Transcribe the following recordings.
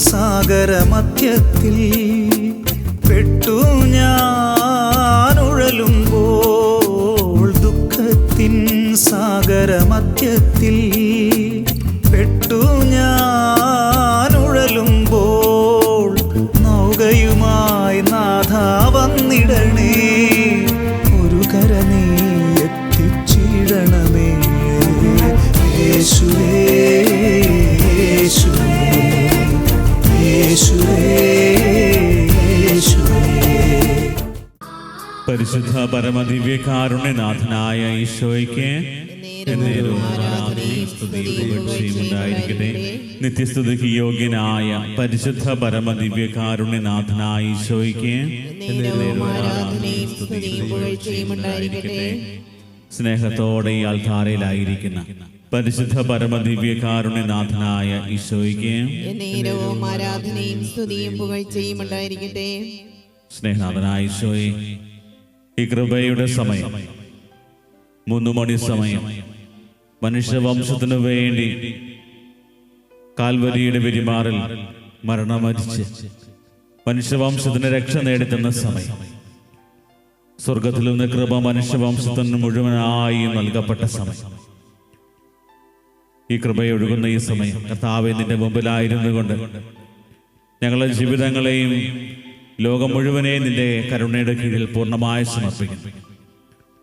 സാഗരമധ്യത്തിൽ പെട്ടു ഞാനുഴലുമ്പോൾ, ദുഃഖത്തിൻ സാഗരമധ്യത്തിൽ പെട്ടു ഞാനുഴലുമ്പോൾ, നൗകയുമായി നാഥ വന്നിടണേ, ഒരു കര നീ എത്തിച്ചിടണമേ. യേശുവേ യേശുവേ യേശുവേ യേശുവേ. പരിശുദ്ധ പരമദിവ്യകാരുണ്യനാഥനായ ഈശോയ്ക്ക് ഉണ്ടായിരിക്കട്ടെ. നിത്യസ്തുതിക്ക് യോഗ്യനായ പരിശുദ്ധ പരമദിവ്യകാരുണ്യനാഥനായ ഈശോയ്ക്ക് ഉണ്ടായിരിക്കട്ടെ. സ്നേഹത്തോടെ ഈ അൾത്താരയിലായിരിക്കുന്ന പരിശുദ്ധ പരമദിവ്യകാരുണ്യനാഥനായ ഈശോയ്ക്ക് ആരാധനയും സ്തുതിയും പുകഴ്ചയും ഉണ്ടായിരിക്കട്ടെ. സ്നേഹനാഥനായ ഈശോയെ, ഈ കൃപയുടെ സമയം, 3 മണി സമയം, മനുഷ്യവംശത്തിനു വേണ്ടി കാൽവരിയുടെ പെരുമാറിൽ മരണം വരിച്ച് മനുഷ്യവംശത്തിന് രക്ഷ നേടിത്തന്ന സമയം, സ്വർഗത്തിൽ നിന്ന് കൃപ മനുഷ്യവംശത്തിന് മുഴുവനായി നൽകപ്പെട്ട സമയം, ഈ കൃപയൊഴുകുന്ന ഈ സമയം കർത്താവേ, നിന്റെ മുമ്പിലായിരുന്നു കൊണ്ട് ഞങ്ങളുടെ ജീവിതങ്ങളെയും ലോകം മുഴുവനെയും നിന്റെ കരുണയുടെ കീഴിൽ പൂർണ്ണമായി സമർപ്പിക്കുന്നു.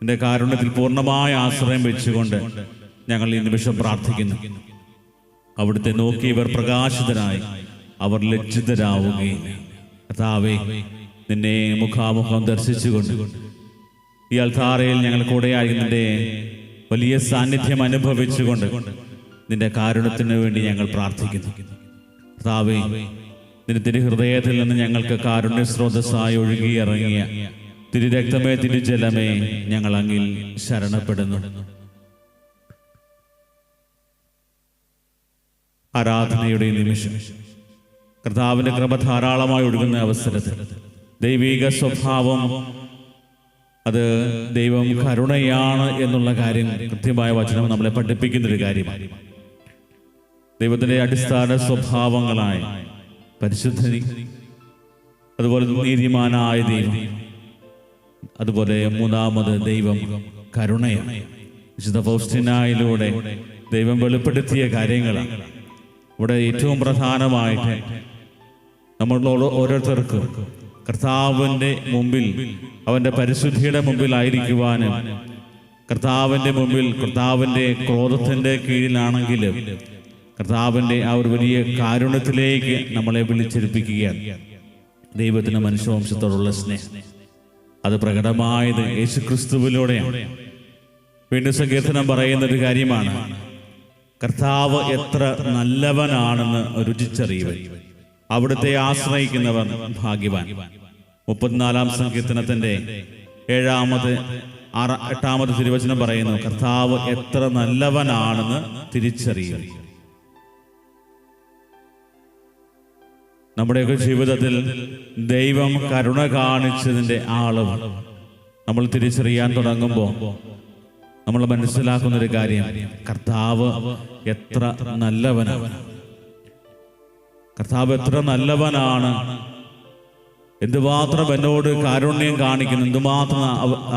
നിന്റെ കാരുണ്യത്തിൽ പൂർണ്ണമായ ആശ്രയം വെച്ചുകൊണ്ട് ഞങ്ങൾ ഈ നിമിഷം പ്രാർത്ഥിക്കുന്നു. അവിടുത്തെ നോക്കി ഇവർ പ്രകാശിതരായി അവർ ലജ്ജിതരാവുകയില്ല. കർത്താവേ, നിന്നെ മുഖാമുഖം ദർശിച്ചുകൊണ്ട് ഈ അൾത്താരയിൽ ഞങ്ങൾ കൂടെയായി നിന്റെ വലിയ സാന്നിധ്യം അനുഭവിച്ചുകൊണ്ട് നിന്റെ കാരുണ്യത്തിന് വേണ്ടി ഞങ്ങൾ പ്രാർത്ഥിക്കുന്നു. കർത്താവേ, നിന്റെ തിരുഹൃദയത്തിൽ നിന്ന് ഞങ്ങൾക്ക് കാരുണ്യ സ്രോതസ്സായി ഒഴുകിയിറങ്ങിയ തിരുരക്തമേ, തിരുജലമേ, ഞങ്ങൾ അങ്ങിൽ ശരണപ്പെടുന്നു. ആരാധനയുടെ നിമിഷം കർത്താവിന്റെ കൃപ ധാരാളമായി ഒഴുകുന്ന അവസരത്തിൽ ദൈവിക സ്വഭാവം, അത് ദൈവം കരുണയാണ് എന്നുള്ള കാര്യം കൃത്യമായ വചനം നമ്മളെ പഠിപ്പിക്കുന്നൊരു കാര്യമാണ്. ദൈവത്തിന്റെ അടിസ്ഥാന സ്വഭാവങ്ങളായ പരിശുദ്ധി, അതുപോലെ നീതിമാനായ ദൈവം, അതുപോലെ മൂന്നാമത് ദൈവം കരുണയാണ്. വിശുദ്ധ ഫൗസ്റ്റീനായിലൂടെ ദൈവം വെളിപ്പെടുത്തിയ കാര്യങ്ങളാണ്. ഇവിടെ ഏറ്റവും പ്രധാനമായിട്ട് നമ്മൾ ഓരോരുത്തർക്കും കർത്താവിൻ്റെ മുമ്പിൽ, അവൻ്റെ പരിശുദ്ധിയുടെ മുമ്പിലായിരിക്കുവാനും, കർത്താവിൻ്റെ മുമ്പിൽ കർത്താവിൻ്റെ ക്രോധത്തിൻ്റെ കീഴിലാണെങ്കിലും കർത്താവിൻ്റെ ആ ഒരു വലിയ കാരുണ്യത്തിലേക്ക് നമ്മളെ വിളിച്ചെടുപ്പിക്കുകയാണ്. ദൈവത്തിന് മനുഷ്യവംശത്തോടുള്ള സ്നേഹം അത് പ്രകടമായത് യേശുക്രിസ്തുവിലൂടെയാണ്. വീണ്ടും സങ്കീർത്തനം പറയുന്നൊരു കാര്യമാണ്, കർത്താവ് എത്ര നല്ലവനാണെന്ന് രുചിച്ചറിയുവൻ, അവിടുത്തെ ആശ്രയിക്കുന്നവൻ ഭാഗ്യവാൻ. 34-ാം സങ്കീർത്തനത്തിന്റെ 8-ാമത് തിരുവചനം പറയുന്നു, കർത്താവ് എത്ര നല്ലവനാണെന്ന് തിരിച്ചറിയുക. നമ്മുടെയൊക്കെ ജീവിതത്തിൽ ദൈവം കരുണ കാണിച്ചതിൻ്റെ അളവ് നമ്മൾ തിരിച്ചറിയാൻ തുടങ്ങുമ്പോൾ നമ്മൾ മനസ്സിലാക്കുന്നൊരു കാര്യം, കർത്താവ് എത്ര നല്ലവനാണ്, കർത്താവ് എത്ര നല്ലവനാണ്, എന്തുമാത്രം എന്നോട് കാരുണ്യം കാണിക്കുന്നു, എന്തുമാത്രം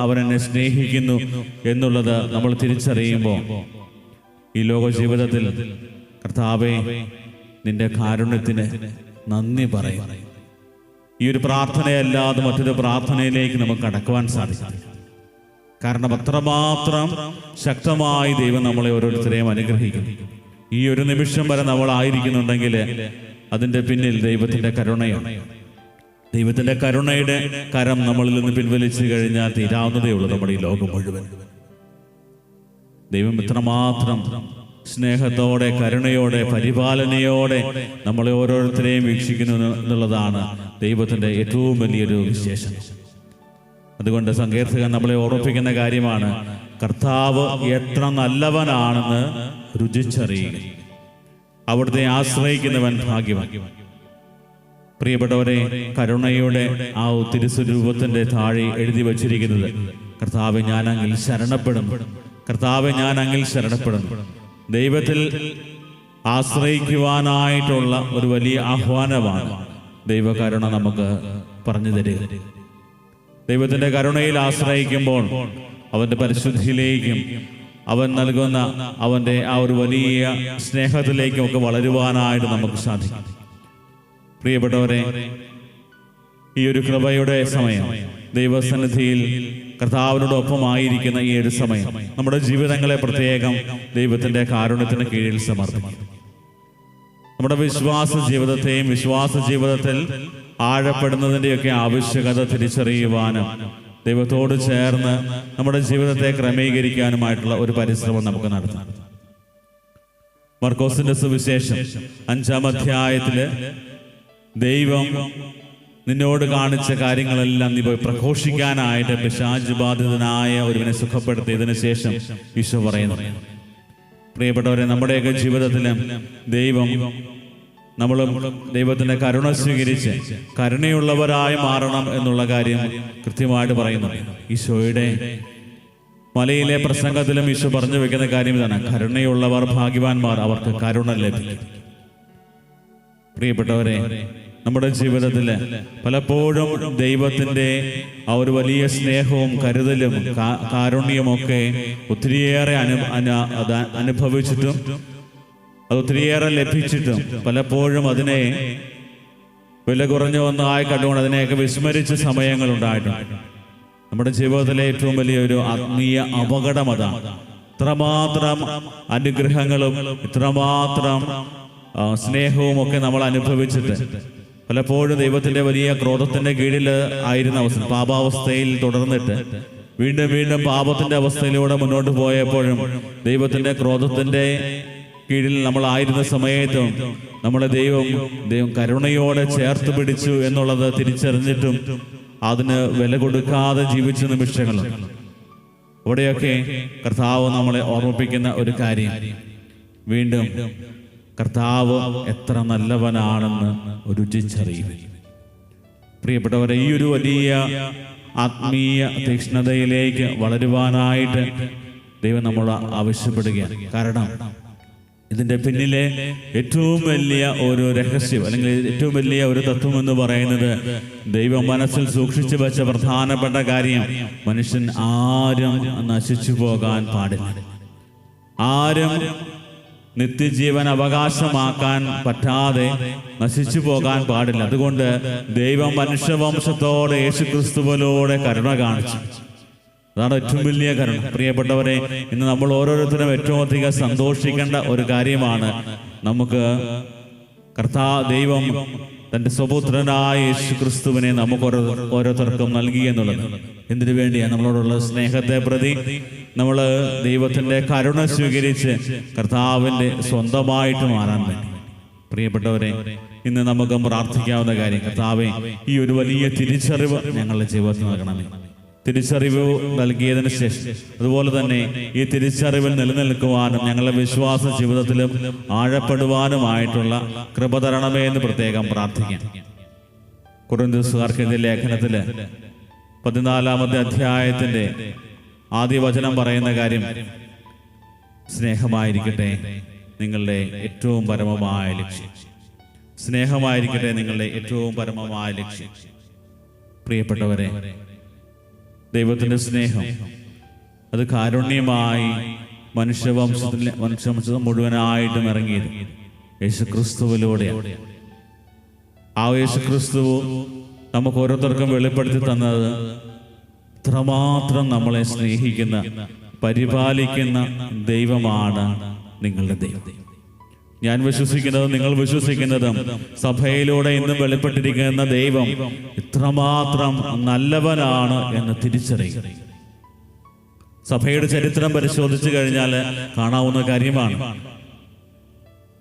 അവൻ എന്നെ സ്നേഹിക്കുന്നു എന്നുള്ളത് നമ്മൾ തിരിച്ചറിയുമ്പോൾ ഈ ലോക ജീവിതത്തിൽ കർത്താവേ, നിന്റെ കാരുണ്യത്തിന് നന്ദി പറയും. ഈ ഒരു പ്രാർത്ഥനയല്ലാതെ മറ്റൊരു പ്രാർത്ഥനയിലേക്ക് നമുക്ക് കടക്കുവാൻ സാധിക്കും. കാരണം അത്രമാത്രം ശക്തമായി ദൈവം നമ്മളെ ഓരോരുത്തരെയും അനുഗ്രഹിക്കും. ഈ ഒരു നിമിഷം വരെ നമ്മൾ ആയിരിക്കുന്നുണ്ടെങ്കിൽ അതിൻ്റെ പിന്നിൽ ദൈവത്തിൻ്റെ കരുണയാണ്. ദൈവത്തിൻ്റെ കരുണയുടെ കരം നമ്മളിൽ നിന്ന് പിൻവലിച്ചു കഴിഞ്ഞാൽ തീരാവുന്നതേ ഉള്ളൂ നമ്മുടെ ഈ ലോകം മുഴുവൻ. ദൈവം ഇത്രമാത്രം സ്നേഹത്തോടെ, കരുണയോടെ, പരിപാലനയോടെ നമ്മളെ ഓരോരുത്തരെയും വീക്ഷിക്കുന്നു എന്നുള്ളതാണ് ദൈവത്തിൻ്റെ ഏറ്റവും വലിയൊരു വിശേഷം. അതുകൊണ്ട് സങ്കീർത്തകൻ നമ്മളെ ഓർമ്മിപ്പിക്കുന്ന കാര്യമാണ്, കർത്താവ് എത്ര നല്ലവനാണെന്ന് രുചിച്ചറിയുക, അവിടുത്തെ ആശ്രയിക്കുന്നവൻ ഭാഗ്യവാൻ. പ്രിയപ്പെട്ടവരെ, കരുണയുടെ ആ തിരുസ്വരൂപത്തിന്റെ താഴെ എഴുതി വച്ചിരിക്കുന്നത്, കർത്താവെ ഞാൻ അങ്ങിൽ ശരണപ്പെടുന്നു, കർത്താവെ ഞാൻ അങ്ങിൽ ശരണപ്പെടുന്നു. ദൈവത്തിൽ ആശ്രയിക്കുവാനായിട്ടുള്ള ഒരു വലിയ ആഹ്വാനമാണ് ദൈവകരുണ നമുക്ക് പറഞ്ഞു തരിക. ദൈവത്തിൻ്റെ കരുണയിൽ ആശ്രയിക്കുമ്പോൾ അവൻ്റെ പരിശുദ്ധിയിലേക്കും അവൻ നൽകുന്ന അവൻ്റെ ആ ഒരു വലിയ സ്നേഹത്തിലേക്കും ഒക്കെ വളരുവാനായിട്ട് നമുക്ക് സാധിക്കും. പ്രിയപ്പെട്ടവരെ, ഈ ഒരു കൃപയുടെ സമയം, ദൈവസന്നിധിയിൽ കർത്താവിനോടൊപ്പമായിരിക്കുന്ന ഈ ഒരു സമയം, നമ്മുടെ ജീവിതങ്ങളെ പ്രത്യേകം ദൈവത്തിൻ്റെ കാരുണ്യത്തിന് കീഴിൽ സമർപ്പിക്കും. നമ്മുടെ വിശ്വാസ ജീവിതത്തെയും വിശ്വാസ ജീവിതത്തിൽ ആഴപ്പെടുന്നതിൻ്റെയൊക്കെ ആവശ്യകത തിരിച്ചറിയുവാനും ദൈവത്തോട് ചേർന്ന് നമ്മുടെ ജീവിതത്തെ ക്രമീകരിക്കാനുമായിട്ടുള്ള ഒരു പരിശ്രമം നമുക്ക് നടത്താം. മർക്കോസിന്റെ സുവിശേഷം 5-ാം അധ്യായത്തില് ദൈവം നിന്നോട് കാണിച്ച കാര്യങ്ങളെല്ലാം നീ പോയി പ്രഘോഷിക്കാനായിട്ട് പിശാച് ബാധിതനായ ഒരുവനെ സുഖപ്പെടുത്തിയതിനു ശേഷം ഈശോ പറയുന്നു. പ്രിയപ്പെട്ടവരെ, നമ്മുടെയൊക്കെ ജീവിതത്തില് ദൈവം, നമ്മളും ദൈവത്തിന്റെ കരുണ സ്വീകരിച്ച് കരുണയുള്ളവരായി മാറണം എന്നുള്ള കാര്യം കൃത്യമായിട്ട് പറയുന്നു. ഈശോയുടെ മലയിലെ പ്രസംഗത്തിലും ഈശോ പറഞ്ഞു വെക്കുന്ന കാര്യം ഇതാണ്: കരുണയുള്ളവർ ഭാഗ്യവാന്മാർ, അവർക്ക് കരുണ ലഭിക്കും. പ്രിയപ്പെട്ടവരെ, നമ്മുടെ ജീവിതത്തിൽ പലപ്പോഴും ദൈവത്തിന്റെ ആ ഒരു വലിയ സ്നേഹവും കരുതലും കാരുണ്യമൊക്കെ ഒത്തിരിയേറെ അനുഭവിച്ചിട്ടും അത് ഒത്തിരിയേറെ ലഭിച്ചിട്ടും പലപ്പോഴും അതിനെ വില കുറഞ്ഞ ഒന്നായി കണ്ടുകൊണ്ട് അതിനെയൊക്കെ വിസ്മരിച്ച സമയങ്ങളുണ്ടായിട്ടുണ്ട്. നമ്മുടെ ജീവിതത്തിലെ ഏറ്റവും വലിയൊരു ആത്മീയ അപകടം അതാണ്. ഇത്രമാത്രം അനുഗ്രഹങ്ങളും ഇത്രമാത്രം സ്നേഹവും ഒക്കെ നമ്മൾ അനുഭവിച്ചിട്ട് പലപ്പോഴും ദൈവത്തിന്റെ വലിയ ക്രോധത്തിന്റെ കീഴിൽ ആയിരുന്ന അവസ്ഥ, പാപാവസ്ഥയിൽ തുടർന്നിട്ട് വീണ്ടും വീണ്ടും പാപത്തിന്റെ അവസ്ഥയിലൂടെ മുന്നോട്ട് പോയപ്പോഴും ദൈവത്തിന്റെ ക്രോധത്തിന്റെ കീഴിൽ നമ്മളായിരുന്ന സമയത്തും നമ്മളെ ദൈവം കരുണയോടെ ചേർത്ത് പിടിച്ചു എന്നുള്ളത് തിരിച്ചറിഞ്ഞിട്ടും അതിന് വില കൊടുക്കാതെ ജീവിച്ച നിമിഷങ്ങളുണ്ട്. അവിടെയൊക്കെ കർത്താവ് നമ്മളെ ഓർമ്മിപ്പിക്കുന്ന ഒരു കാര്യം, വീണ്ടും കർത്താവ് എത്ര നല്ലവനാണെന്ന് രുചിച്ചറിയും. പ്രിയപ്പെട്ടവരെ, ഈ ഒരു വലിയ ആത്മീയ തീക്ഷ്ണതയിലേക്ക് വളരുവാനായിട്ട് ദൈവം നമ്മൾ ആവശ്യപ്പെടുകയാണ്. കാരണം ഇതിന്റെ പിന്നിലെ ഏറ്റവും വലിയ ഒരു രഹസ്യം, അല്ലെങ്കിൽ ഏറ്റവും വലിയ ഒരു തത്വം എന്ന് പറയുന്നത്, ദൈവം മനസ്സിൽ സൂക്ഷിച്ചു വെച്ച പ്രധാനപ്പെട്ട കാര്യം, മനുഷ്യൻ ആരും നശിച്ചു പോകാൻ പാടില്ല, ആരും നിത്യജീവൻ അവകാശമാക്കാൻ പറ്റാതെ നശിച്ചു പോകാൻ പാടില്ല. അതുകൊണ്ട് ദൈവം മനുഷ്യവംശത്തോടെ യേശുക്രിസ്തുവിലൂടെ കരുണ കാണിച്ചു. അതാണ് ഏറ്റവും വലിയ കരുണ. പ്രിയപ്പെട്ടവരെ, ഇന്ന് നമ്മൾ ഓരോരുത്തരും ഏറ്റവും അധികം സന്തോഷിക്കേണ്ട ഒരു കാര്യമാണ്, നമുക്ക് ദൈവം തന്റെ സ്വപുത്രനായ യേശുക്രിസ്തുവിനെ നമുക്ക് ഓരോരുത്തർക്കും നൽകി എന്നുള്ളത്. എന്തിനു വേണ്ടിയാണ്? നമ്മളോടുള്ള സ്നേഹത്തെ പ്രതി നമ്മൾ ദൈവത്തിന്റെ കരുണ സ്വീകരിച്ച് കർത്താവിന്റെ സ്വന്തമായിട്ട് മാറാൻ വേണ്ടി. പ്രിയപ്പെട്ടവരെ, ഇന്ന് നമുക്ക് പ്രാർത്ഥിക്കാവുന്ന കാര്യം, കർത്താവേ, ഈ ഒരു വലിയ തിരിച്ചറിവ് ഞങ്ങളുടെ ജീവിതത്തിൽ നൽകണമേ. തിരിച്ചറിവ് നൽകിയതിനു ശേഷം അതുപോലെ തന്നെ ഈ തിരിച്ചറിവിൽ നിലനിൽക്കുവാനും ഞങ്ങളുടെ വിശ്വാസ ജീവിതത്തിലും ആഴപ്പെടുവാനുമായിട്ടുള്ള കൃപ തരണമേ എന്ന് പ്രത്യേകം പ്രാർത്ഥിക്കാം. കൊരിന്ത്യർക്കാർക്ക് എഴുതിയ ലേഖനത്തില് 14-ാമത്തെ അധ്യായത്തിന്റെ ആദ്യ വചനം പറയുന്ന കാര്യം, സ്നേഹമായിരിക്കട്ടെ നിങ്ങളുടെ ഏറ്റവും പരമമായ ലക്ഷ്യം. സ്നേഹമായിരിക്കട്ടെ നിങ്ങളുടെ ഏറ്റവും പരമമായ ലക്ഷ്യം. പ്രിയപ്പെട്ടവരെ, ദൈവത്തിന്റെ സ്നേഹം അത് കാരുണ്യമായി മനുഷ്യവംശം മുഴുവനായിട്ടും ഇറങ്ങിയത് യേശുക്രിസ്തുവിലൂടെയാണ്. ആ യേശുക്രിസ്തു നമുക്ക് ഓരോരുത്തർക്കും വെളിപ്പെടുത്തി തന്നത് ഇത്രമാത്രം നമ്മളെ സ്നേഹിക്കുന്ന, പരിപാലിക്കുന്ന ദൈവമാണ് നിങ്ങളുടെ ദൈവം. ഞാൻ വിശ്വസിക്കുന്നതും നിങ്ങൾ വിശ്വസിക്കുന്നതും സഭയിലൂടെ ഇന്നും വെളിപ്പെട്ടിരിക്കുന്ന ദൈവം ഇത്രമാത്രം നല്ലവനാണ് എന്ന് തിരിച്ചറിയുക. സഭയുടെ ചരിത്രം പരിശോധിച്ചു കഴിഞ്ഞാൽ കാണാവുന്ന കാര്യമാണ്.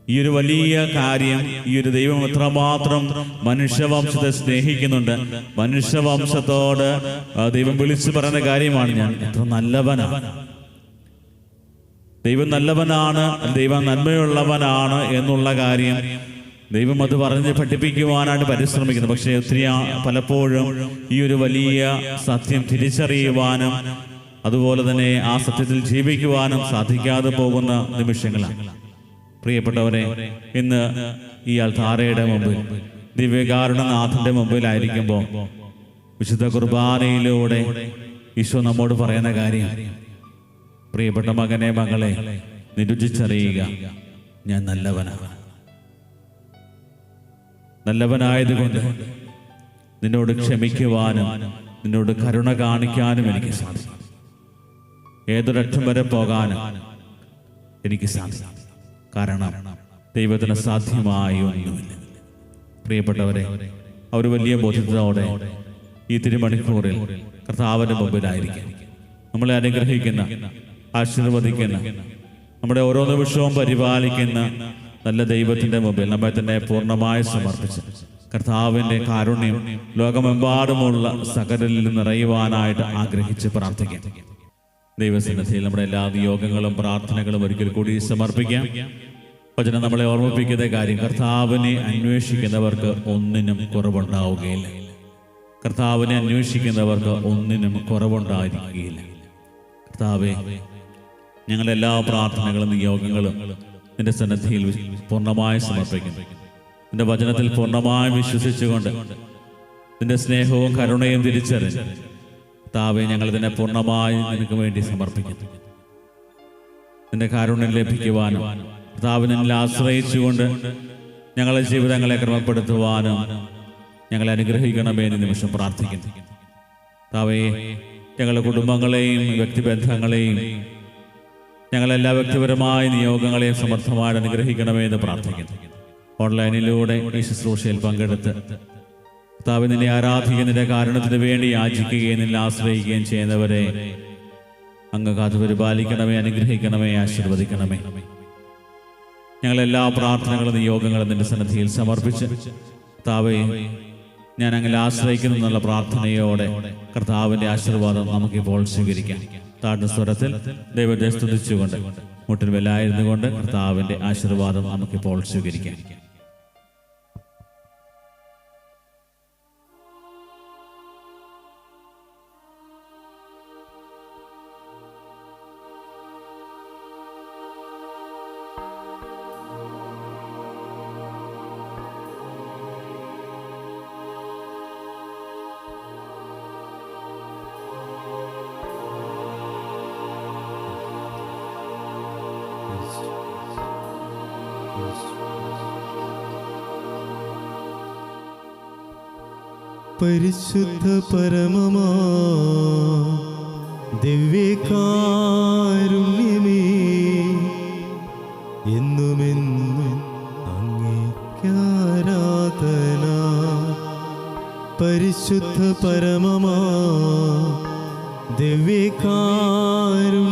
ഈ ഒരു വലിയ കാര്യം, ഈ ഒരു ദൈവം എത്രമാത്രം മനുഷ്യവംശത്തെ സ്നേഹിക്കുന്നുണ്ട്. മനുഷ്യവംശത്തോട് ദൈവം വിളിച്ചു പറയുന്ന കാര്യമാണ്, ഞാൻ എത്ര നല്ലവനാണ്. ദൈവം നല്ലവനാണ്, ദൈവം നന്മയുള്ളവനാണ് എന്നുള്ള കാര്യം ദൈവം അത് പറഞ്ഞ് പഠിപ്പിക്കുവാനായിട്ട് പരിശ്രമിക്കുന്നു. പക്ഷേ ഒത്തിരി പലപ്പോഴും ഈ ഒരു വലിയ സത്യം തിരിച്ചറിയുവാനും അതുപോലെ തന്നെ ആ സത്യത്തിൽ ജീവിക്കുവാനും സാധിക്കാതെ പോകുന്ന നിമിഷങ്ങളാണ്. പ്രിയപ്പെട്ടവരെ, ഇന്ന് ഈ അൾത്താരയുടെ മുമ്പിൽ ദിവ്യകാരുണ്യനാഥന്റെ മുമ്പിലായിരിക്കുമ്പോൾ വിശുദ്ധ കുർബാനയിലൂടെ ഈശോ നമ്മോട് പറയുന്ന കാര്യം, പ്രിയപ്പെട്ട മകനെ മകളെ, നിരുചിച്ചറിയുക, ഞാൻ നല്ലവനാണ്. നല്ലവനായതുകൊണ്ട് നിന്നോട് ക്ഷമിക്കുവാനും നിന്നോട് കരുണ കാണിക്കാനും എനിക്ക് സാധിക്കും. ഏതൊരറ്റം വരെ പോകാനും എനിക്ക് സാധിക്കും. കാരണം ദൈവത്തിന് സാധ്യമായി ഒന്നുമില്ല. പ്രിയപ്പെട്ടവരെ, ഒരു വലിയ ബോധ്യത്തോടെ ഈ തിരുമണിക്കൂറിൽ കർത്താവിന്റെ മുമ്പിലായിരിക്കും. നമ്മളെ അനുഗ്രഹിക്കുന്ന, ആശീർവദിക്കുന്ന, നമ്മുടെ ഓരോ നിമിഷവും പരിപാലിക്കുന്ന നല്ല ദൈവത്തിന്റെ മുമ്പിൽ നമ്മെ തന്നെ പൂർണ്ണമായി സമർപ്പിച്ച് കർത്താവിന്റെ കാരുണ്യം ലോകമെമ്പാടുമുള്ള സകലരിൽ നിറയുവാനായിട്ട് ആഗ്രഹിച്ച് പ്രാർത്ഥിക്കാം. ദൈവസന്നിധിയിൽ നമ്മുടെ എല്ലാ നിയോഗങ്ങളും പ്രാർത്ഥനകളും ഒരിക്കൽ കൂടി സമർപ്പിക്കാം. വചനം നമ്മളെ ഓർമ്മിപ്പിക്കുന്ന കാര്യം, കർത്താവിനെ അന്വേഷിക്കുന്നവർക്ക് ഒന്നിനും കുറവുണ്ടാവുകയില്ല. കർത്താവിനെ അന്വേഷിക്കുന്നവർക്ക് ഒന്നിനും കുറവുണ്ടായിരിക്കുകയില്ല. കർത്താവെ, ഞങ്ങളെല്ലാ പ്രാർത്ഥനകളും നിയോഗങ്ങളും നിന്റെ സന്നിധിയിൽ പൂർണ്ണമായി സമർപ്പിക്കുന്നു. നിന്റെ വചനത്തിൽ പൂർണ്ണമായി വിശ്വസിച്ചുകൊണ്ട് നിന്റെ സ്നേഹവും കരുണയും തിരിച്ചറിഞ്ഞ് കർത്താവെ, ഞങ്ങൾ ഇതിനെ പൂർണ്ണമായി നിനക്ക് വേണ്ടി സമർപ്പിക്കുന്നു. നിന്റെ കാരുണ്യം ലഭിക്കുവാനും കർത്താവിനെ ആശ്രയിച്ചുകൊണ്ട് ഞങ്ങളുടെ ജീവിതങ്ങളെ ക്രമപ്പെടുത്തുവാനും ഞങ്ങളെ അനുഗ്രഹിക്കണമേ എന്ന് നിമിഷം പ്രാർത്ഥിക്കുന്നു. കർത്താവേ, ഞങ്ങളുടെ കുടുംബങ്ങളെയും വ്യക്തിബന്ധങ്ങളെയും ഞങ്ങളെല്ലാ വ്യക്തിപരമായ നിയോഗങ്ങളെയും സമർത്ഥമായി അനുഗ്രഹിക്കണമേ എന്ന് പ്രാർത്ഥിക്കുന്നു. ഓൺലൈനിലൂടെ ഈ ശുശ്രൂഷയിൽ പങ്കെടുത്ത് കർത്താവ് നിന്നെ ആരാധിക്കുന്ന നിന്റെ കാരണത്തിന് വേണ്ടി യാചിക്കുകയും നിന്നെ ആശ്രയിക്കുകയും ചെയ്യുന്നവരെ അങ്ങ് കാത്തു പരിപാലിക്കണമേ, അനുഗ്രഹിക്കണമേ, ആശീർവദിക്കണമേ. ഞങ്ങളെല്ലാ പ്രാർത്ഥനകളും നിയോഗങ്ങളും നിന്റെ സന്നിധിയിൽ സമർപ്പിച്ച് കർത്താവേ, ഞാൻ അങ്ങനെ ആശ്രയിക്കുന്നു എന്നുള്ള പ്രാർത്ഥനയോടെ കർത്താവിന്റെ ആശീർവാദം നമുക്കിപ്പോൾ സ്വീകരിക്കാം. താഴ്ന്ന സ്വരത്തിൽ ദൈവത്തെ സ്തുതിച്ചുകൊണ്ട് മുട്ടിൽ വെല്ലായിരുന്നു കൊണ്ട് കർത്താവിന്റെ ആശീർവാദം നമുക്കിപ്പോൾ സ്വീകരിക്കാം. പരിശുദ്ധ പരമമാ ദിവ്യകാരുണ്യമേ, എന്നുമെന്നും അങ്ങേക്കാരാധന. പരിശുദ്ധ പരമമാ ദിവ്യകാരുണ്യമേ,